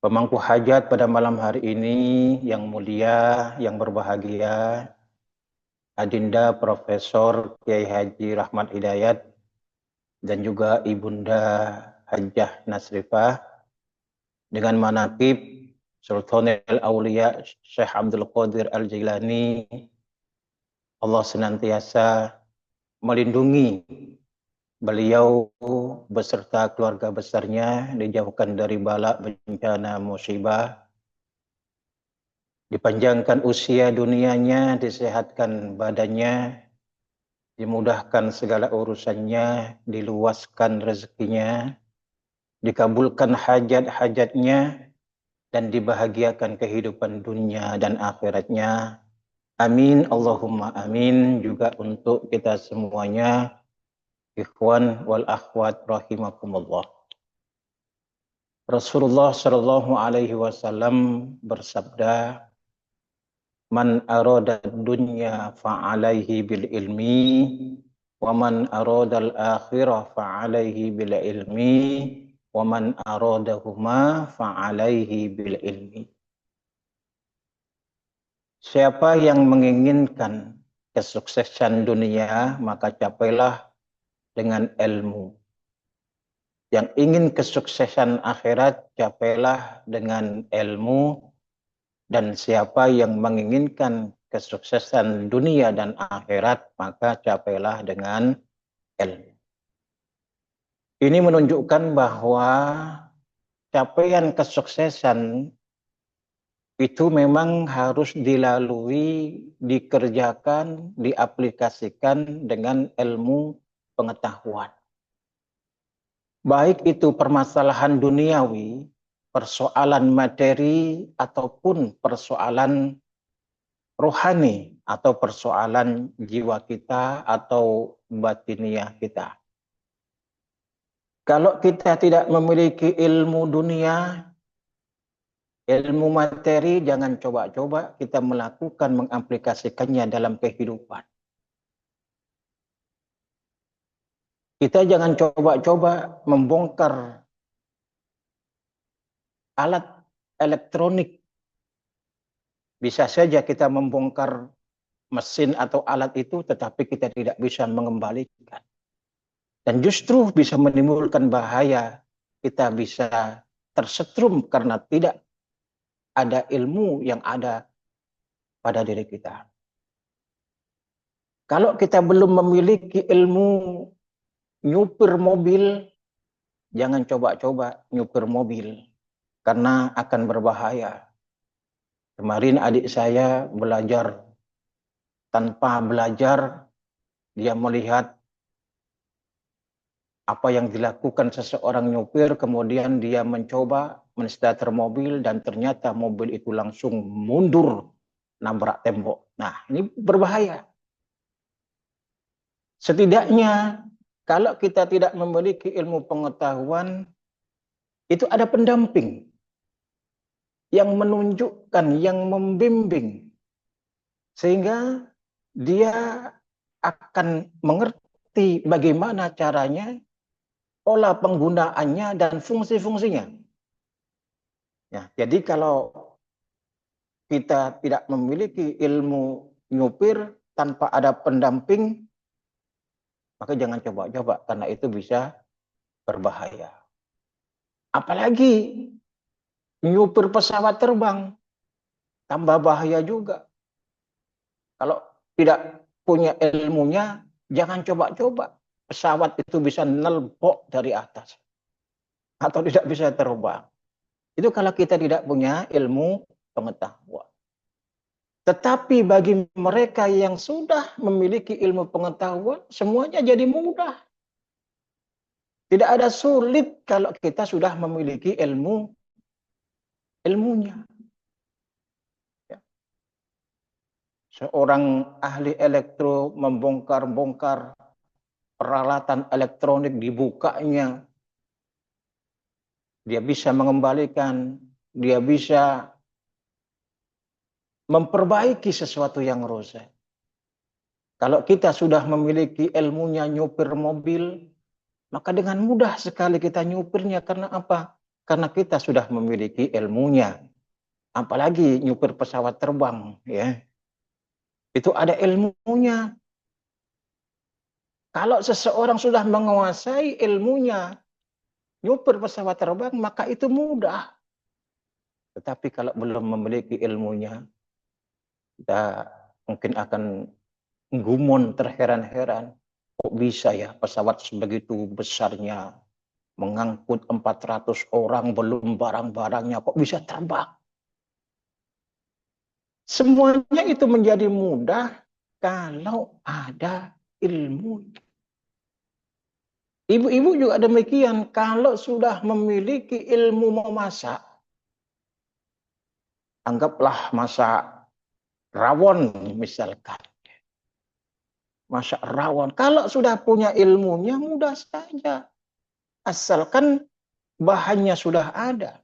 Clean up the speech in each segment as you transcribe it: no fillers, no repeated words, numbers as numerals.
Pemangku hajat pada malam hari ini yang mulia, yang berbahagia, Adinda Profesor Kiai Haji Rahmat Hidayat dan juga Ibunda Hajjah Nasrifah dengan manaqib Sultanul Aulia Syekh Abdul Qadir Al-Jailani. Allah senantiasa melindungi beliau beserta keluarga besarnya, dijauhkan dari bala bencana musibah, dipanjangkan usia dunianya, disehatkan badannya, dimudahkan segala urusannya, diluaskan rezekinya, dikabulkan hajat-hajatnya, dan dibahagiakan kehidupan dunia dan akhiratnya. Amin, Allahumma amin. Juga untuk kita semuanya, ikhwan wal akhwat rahimakumullah. Rasulullah Shallallahu Alaihi Wasallam bersabda, Man arada dunya fa'alaihi bil ilmi, wa man arada al-akhirah fa'alaihi bil ilmi, wa man aradahuma fa'alaihi bil ilmi. Siapa yang menginginkan kesuksesan dunia, maka capailah dengan ilmu. Yang ingin kesuksesan akhirat, capailah dengan ilmu. Dan siapa yang menginginkan kesuksesan dunia dan akhirat, maka capailah dengan ilmu. Ini menunjukkan bahwa capaian kesuksesan itu memang harus dilalui, dikerjakan, diaplikasikan dengan ilmu pengetahuan. Baik itu permasalahan duniawi, persoalan materi, ataupun persoalan rohani, atau persoalan jiwa kita atau batiniah kita. Kalau kita tidak memiliki ilmu dunia, ilmu materi, jangan coba-coba kita melakukan, mengaplikasikannya dalam kehidupan. Kita jangan coba-coba membongkar alat elektronik. Bisa saja kita membongkar mesin atau alat itu, tetapi kita tidak bisa mengembalikan. Dan justru bisa menimbulkan bahaya. Kita bisa tersetrum karena tidak ada ilmu yang ada pada diri kita. Kalau kita belum memiliki ilmu nyupir mobil, jangan coba-coba nyupir mobil, karena akan berbahaya. Kemarin adik saya belajar, tanpa belajar, dia melihat apa yang dilakukan seseorang nyupir, kemudian dia mencoba menstarter mobil, dan ternyata mobil itu langsung mundur, nabrak tembok. Nah, ini berbahaya. Setidaknya, kalau kita tidak memiliki ilmu pengetahuan, itu ada pendamping yang menunjukkan, yang membimbing, sehingga dia akan mengerti bagaimana caranya, pola penggunaannya, dan fungsi-fungsinya. Ya, jadi kalau kita tidak memiliki ilmu nyupir tanpa ada pendamping, maka jangan coba-coba, karena itu bisa berbahaya. Apalagi nyupir pesawat terbang, tambah bahaya juga. Kalau tidak punya ilmunya, jangan coba-coba. Pesawat itu bisa nelbok dari atas, atau tidak bisa terbang. Itu kalau kita tidak punya ilmu pengetahuan. Tetapi bagi mereka yang sudah memiliki ilmu pengetahuan, semuanya jadi mudah. Tidak ada sulit kalau kita sudah memiliki ilmunya. Ya. Seorang ahli elektro membongkar-bongkar peralatan elektronik, dibukanya, dia bisa mengembalikan, dia bisa memperbaiki sesuatu yang rusak. Kalau kita sudah memiliki ilmunya nyupir mobil, maka dengan mudah sekali kita nyupirnya. Karena apa? karena kita sudah memiliki ilmunya. Apalagi nyupir pesawat terbang, ya. Itu ada ilmunya. Kalau seseorang sudah menguasai ilmunya, nyupir pesawat terbang, maka itu mudah. Tetapi kalau belum memiliki ilmunya, kita mungkin akan gumon, terheran-heran. Kok bisa ya pesawat sebegitu besarnya, mengangkut 400 orang, belum barang-barangnya, kok bisa terbang? Semuanya itu menjadi mudah kalau ada ilmu. Ibu-ibu juga demikian, kalau sudah memiliki ilmu memasak, anggaplah masak rawon misalkan. Masak rawon, kalau sudah punya ilmunya mudah saja. Asalkan bahannya sudah ada.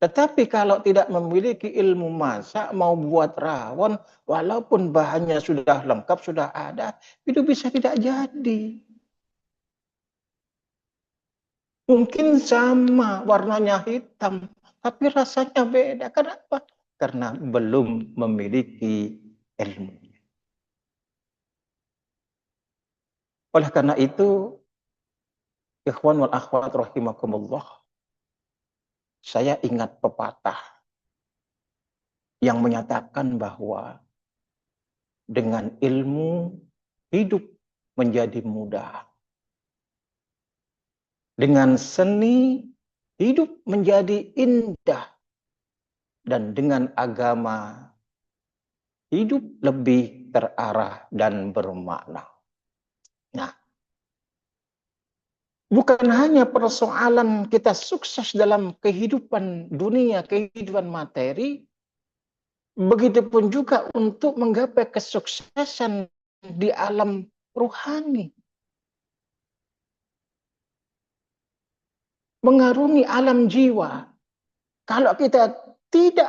Tetapi kalau tidak memiliki ilmu masak, mau buat rawon, walaupun bahannya sudah lengkap, sudah ada, itu bisa tidak jadi. Mungkin sama, warnanya hitam, tapi rasanya beda. Kenapa? Karena belum memiliki ilmu. Oleh karena itu, ikhwan wal akhwat rahimakumullah, saya ingat pepatah yang menyatakan bahwa dengan ilmu hidup menjadi mudah. Dengan seni hidup menjadi indah. Dan dengan agama hidup lebih terarah dan bermakna. Nah, bukan hanya persoalan kita sukses dalam kehidupan dunia, kehidupan materi, begitupun juga untuk menggapai kesuksesan di alam rohani. Mengarungi alam jiwa. Kalau kita tidak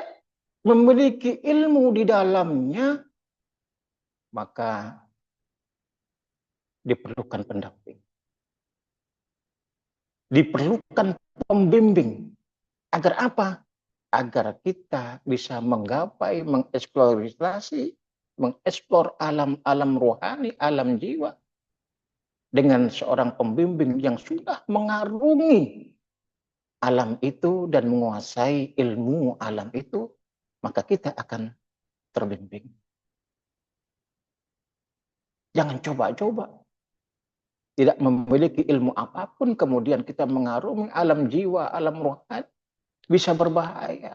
memiliki ilmu di dalamnya, maka diperlukan pendamping. Diperlukan pembimbing. Agar apa? Agar kita bisa menggapai, mengeksplorasi, mengeksplor alam-alam rohani, alam jiwa. Dengan seorang pembimbing yang sudah mengarungi alam itu dan menguasai ilmu alam itu, maka kita akan terbimbing. Jangan coba-coba. Tidak memiliki ilmu apapun, kemudian kita mengarungi alam jiwa, alam rohani, bisa berbahaya.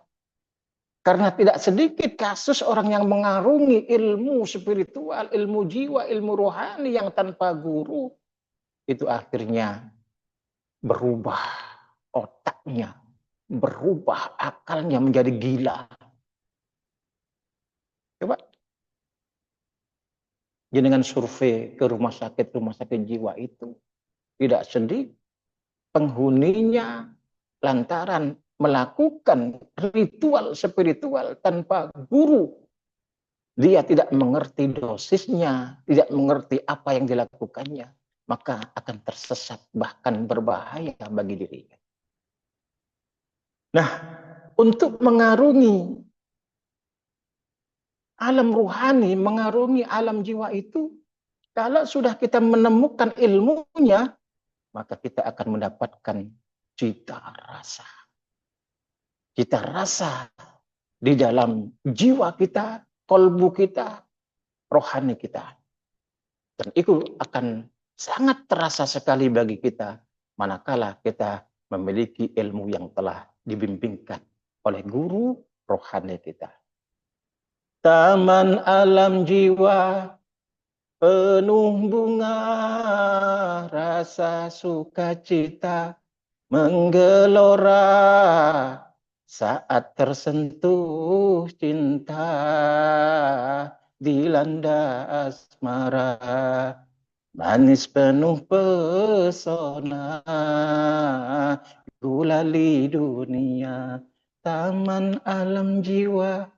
Karena tidak sedikit kasus orang yang mengarungi ilmu spiritual, ilmu jiwa, ilmu rohani yang tanpa guru, itu akhirnya berubah otaknya, berubah akalnya menjadi gila. Coba dengan survei ke rumah sakit jiwa itu, tidak sedih penghuninya lantaran melakukan ritual spiritual tanpa guru. Dia tidak mengerti dosisnya, tidak mengerti apa yang dilakukannya, maka akan tersesat, bahkan berbahaya bagi dirinya. Nah, untuk mengarungi alam ruhani, mengarungi alam jiwa itu, kalau sudah kita menemukan ilmunya, maka kita akan mendapatkan cita rasa. Cita rasa di dalam jiwa kita, kolbu kita, rohani kita. Dan itu akan sangat terasa sekali bagi kita manakala kita memiliki ilmu yang telah dibimbingkan oleh guru rohani kita. Taman alam jiwa penuh bunga, rasa sukacita menggelora saat tersentuh cinta dilanda asmara, manis penuh pesona, gulali dunia, taman alam jiwa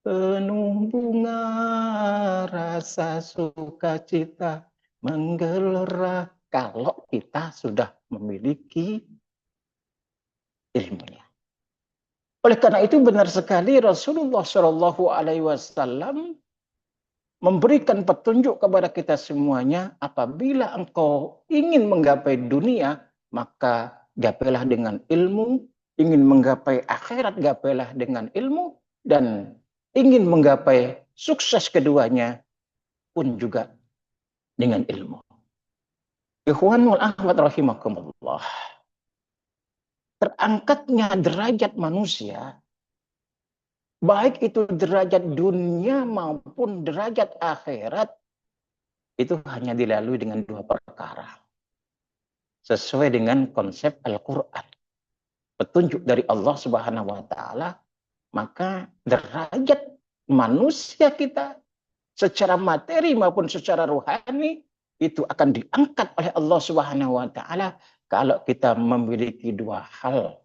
penuh bunga, rasa sukacita menggelora. Kalau kita sudah memiliki ilmunya. Oleh karena itu benar sekali Rasulullah Shallallahu Alaihi Wasallam memberikan petunjuk kepada kita semuanya, apabila engkau ingin menggapai dunia, maka gapailah dengan ilmu, ingin menggapai akhirat, gapailah dengan ilmu, dan ingin menggapai sukses keduanya pun juga dengan ilmu. Ikhwanul akhwat rahimakumullah. Terangkatnya derajat manusia, baik itu derajat dunia maupun derajat akhirat, itu hanya dilalui dengan dua perkara. Sesuai dengan konsep Al-Quran. Petunjuk dari Allah Subhanahu wa Ta'ala, maka derajat manusia kita secara materi maupun secara rohani itu akan diangkat oleh Allah Subhanahu wa Ta'ala kalau kita memiliki dua hal.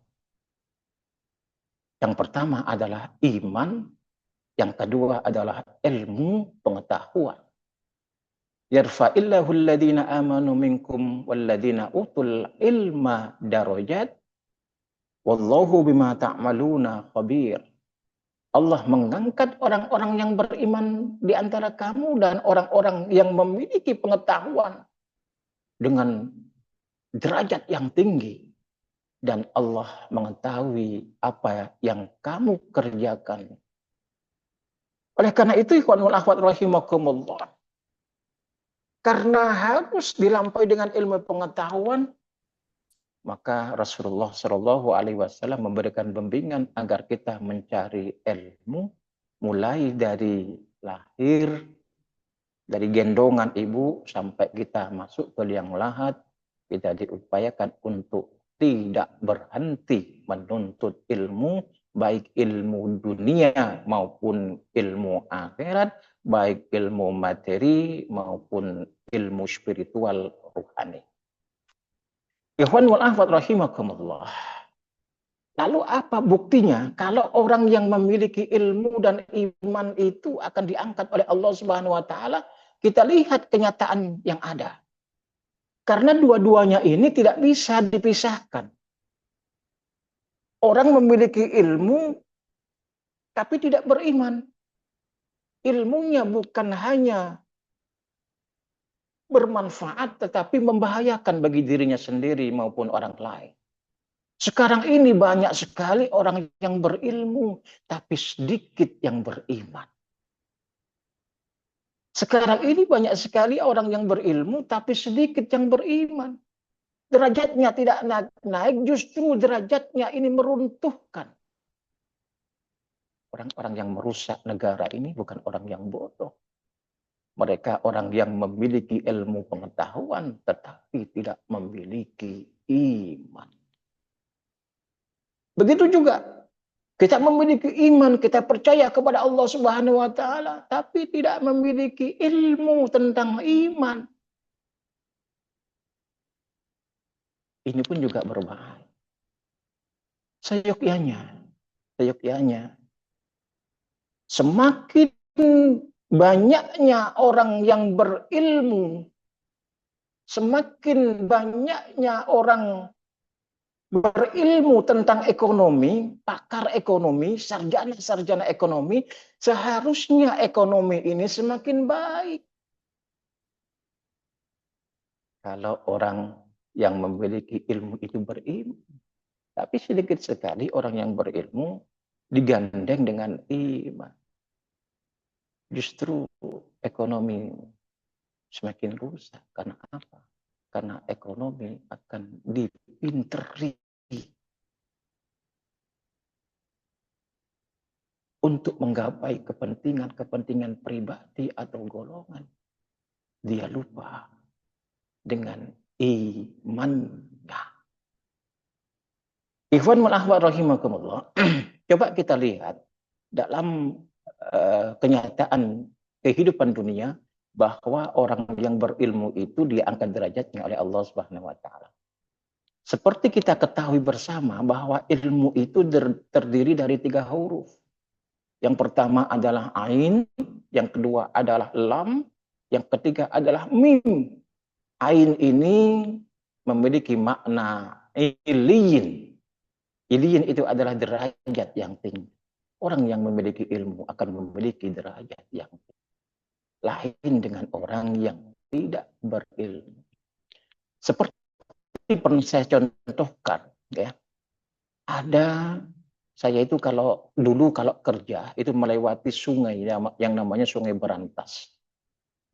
Yang pertama adalah iman, yang kedua adalah ilmu pengetahuan. Yarfa'illahu alladhina amanu minkum walladhina utul ilma darajat wallahu bima ta'maluna khabir. Allah mengangkat orang-orang yang beriman di antara kamu dan orang-orang yang memiliki pengetahuan dengan derajat yang tinggi. Dan Allah mengetahui apa yang kamu kerjakan. Oleh karena itu, ikhwanul akhwat rahimakumullah, karena harus dilampaui dengan ilmu pengetahuan, maka Rasulullah Shallallahu Alaihi Wasallam memberikan bimbingan agar kita mencari ilmu, mulai dari lahir, dari gendongan ibu sampai kita masuk ke liang lahat, kita diupayakan untuk tidak berhenti menuntut ilmu, baik ilmu dunia maupun ilmu akhirat, baik ilmu materi maupun ilmu spiritual rohani. Ikhwan wal akhwat rahimakumullah. Lalu apa buktinya kalau orang yang memiliki ilmu dan iman itu akan diangkat oleh Allah Subhanahu wa Ta'ala? Kita lihat kenyataan yang ada. Karena dua-duanya ini tidak bisa dipisahkan. Orang memiliki ilmu tapi tidak beriman. Ilmunya bukan hanya bermanfaat tetapi membahayakan bagi dirinya sendiri maupun orang lain. Sekarang ini banyak sekali orang yang berilmu tapi sedikit yang beriman. Sekarang ini banyak sekali orang yang berilmu tapi sedikit yang beriman. Derajatnya tidak naik, justru derajatnya ini meruntuhkan. Orang-orang yang merusak negara ini bukan orang yang bodoh. Mereka orang yang memiliki ilmu pengetahuan tetapi tidak memiliki iman. Begitu juga kita memiliki iman, kita percaya kepada Allah Subhanahu wa Ta'ala, tapi tidak memiliki ilmu tentang iman. Ini pun juga berbahaya. Seyogyanya, semakin banyaknya orang yang berilmu, semakin banyaknya orang berilmu tentang ekonomi, pakar ekonomi, sarjana-sarjana ekonomi, seharusnya ekonomi ini semakin baik. Kalau orang yang memiliki ilmu itu berilmu. Tapi sedikit sekali orang yang berilmu digandeng dengan iman. Justru ekonomi semakin rusak. Karena apa? Karena ekonomi akan dipinteri untuk menggapai kepentingan pribadi atau golongan. Dia lupa dengan imannya. Ikhwan wal akhwat rahimakumullah. Coba kita lihat dalam kenyataan kehidupan dunia, bahwa orang yang berilmu itu diangkat derajatnya oleh Allah Subhanahu wa Ta'ala. Seperti kita ketahui bersama bahwa ilmu itu terdiri dari 3 huruf. Yang pertama adalah ain, yang kedua adalah lam, yang ketiga adalah mim. Ain ini memiliki makna iliyin. Iliyin itu adalah derajat yang tinggi. Orang yang memiliki ilmu akan memiliki derajat yang tinggi. Lain dengan orang yang tidak berilmu. Seperti pernah saya contohkan, ya. Ada saya itu kalau kerja itu melewati sungai yang namanya Sungai Berantas.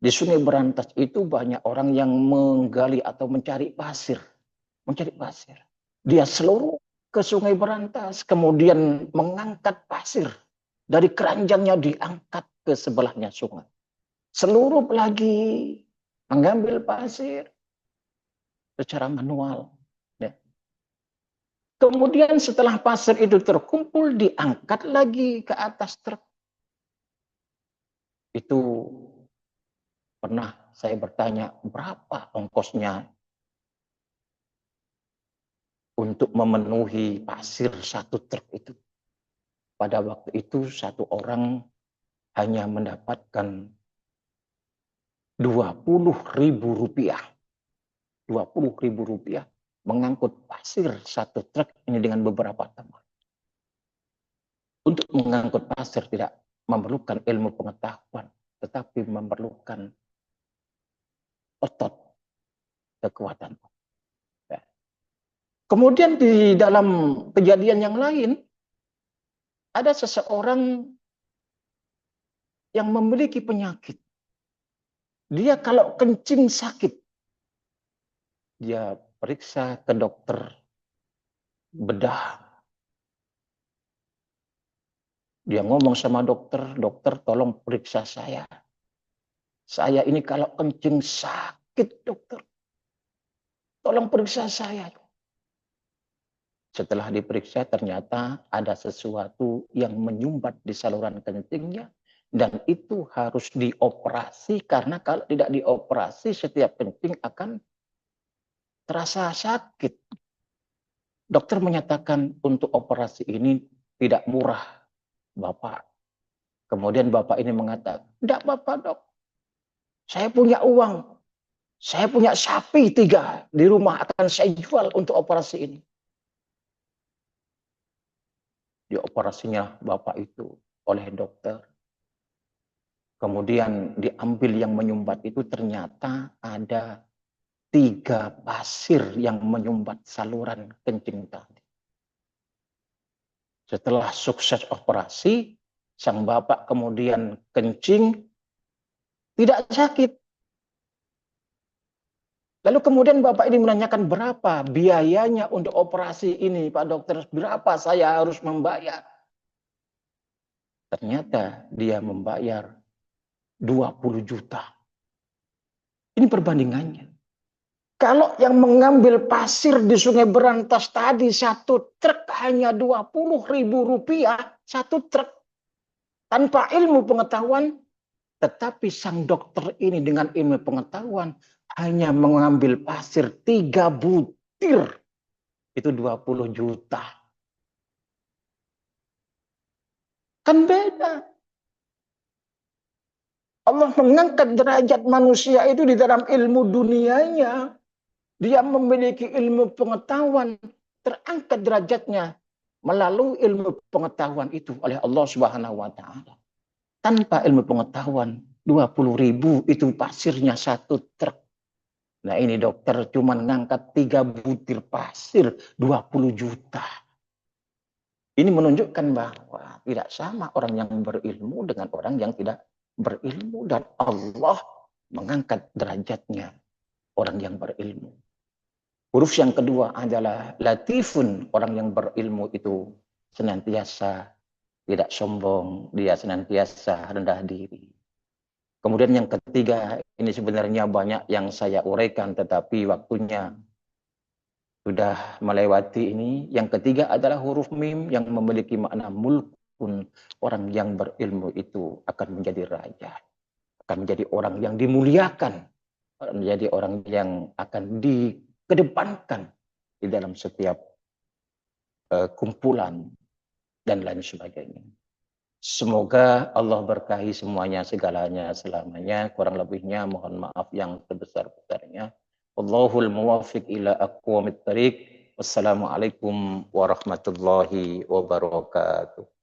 Di Sungai Berantas itu banyak orang yang menggali atau mencari pasir. Mencari pasir. Dia seluruh ke Sungai Berantas, kemudian mengangkat pasir. Dari keranjangnya diangkat ke sebelahnya sungai. Seluruh lagi mengambil pasir secara manual. Ya. Kemudian setelah pasir itu terkumpul, diangkat lagi ke atas truk. Itu pernah saya bertanya, berapa ongkosnya untuk memenuhi pasir satu truk itu? Pada waktu itu satu orang hanya mendapatkan 20.000 rupiah. 20.000 rupiah mengangkut pasir satu truk ini dengan beberapa teman. Untuk mengangkut pasir tidak memerlukan ilmu pengetahuan, tetapi memerlukan otot, kekuatan. Ya. Kemudian di dalam kejadian yang lain, ada seseorang yang memiliki penyakit. Dia kalau kencing sakit, dia periksa ke dokter bedah. Dia ngomong sama dokter, dokter tolong periksa saya. Saya ini kalau kencing sakit, dokter. Tolong periksa saya. Setelah diperiksa ternyata ada sesuatu yang menyumbat di saluran kencingnya. Dan itu harus dioperasi karena kalau tidak dioperasi setiap kencing akan terasa sakit. Dokter menyatakan untuk operasi ini tidak murah, Bapak. Kemudian Bapak ini mengatakan, tidak Bapak dok, saya punya uang. Saya punya sapi 3 di rumah akan saya jual untuk operasi ini. Di operasinya Bapak itu oleh dokter. Kemudian diambil yang menyumbat itu ternyata ada 3 pasir yang menyumbat saluran kencing tadi. Setelah sukses operasi, sang bapak kemudian kencing tidak sakit. Lalu kemudian bapak ini menanyakan berapa biayanya untuk operasi ini, Pak Dokter, berapa saya harus membayar? Ternyata dia membayar 20 juta. Ini perbandingannya. Kalau yang mengambil pasir di Sungai Berantas tadi satu truk hanya 20.000 rupiah, satu truk. Tanpa ilmu pengetahuan, tetapi sang dokter ini dengan ilmu pengetahuan hanya mengambil pasir 3 butir. Itu 20 juta. Kan beda. Allah mengangkat derajat manusia itu di dalam ilmu dunianya. Dia memiliki ilmu pengetahuan, terangkat derajatnya melalui ilmu pengetahuan itu oleh Allah Subhanahu wa taala. Tanpa ilmu pengetahuan, 20.000 itu pasirnya satu truk. Nah ini dokter cuma ngangkat 3 butir pasir 20 juta. Ini menunjukkan bahwa tidak sama orang yang berilmu dengan orang yang tidak berilmu. Dan Allah mengangkat derajatnya orang yang berilmu. Huruf yang kedua adalah latifun. Orang yang berilmu itu senantiasa tidak sombong. Dia senantiasa rendah diri. Kemudian yang ketiga, ini sebenarnya banyak yang saya uraikan, tetapi waktunya sudah melewati ini. Yang ketiga adalah huruf mim yang memiliki makna mulkun. Orang yang berilmu itu akan menjadi raja. Akan menjadi orang yang dimuliakan. Menjadi orang yang akan dikedepankan di dalam setiap kumpulan dan lain sebagainya. Semoga Allah berkahi semuanya, segalanya, selamanya. Kurang lebihnya mohon maaf yang sebesar-besarnya. Allahul muwafiq ila aqwamit thariq. Wassalamualaikum warahmatullahi wabarakatuh.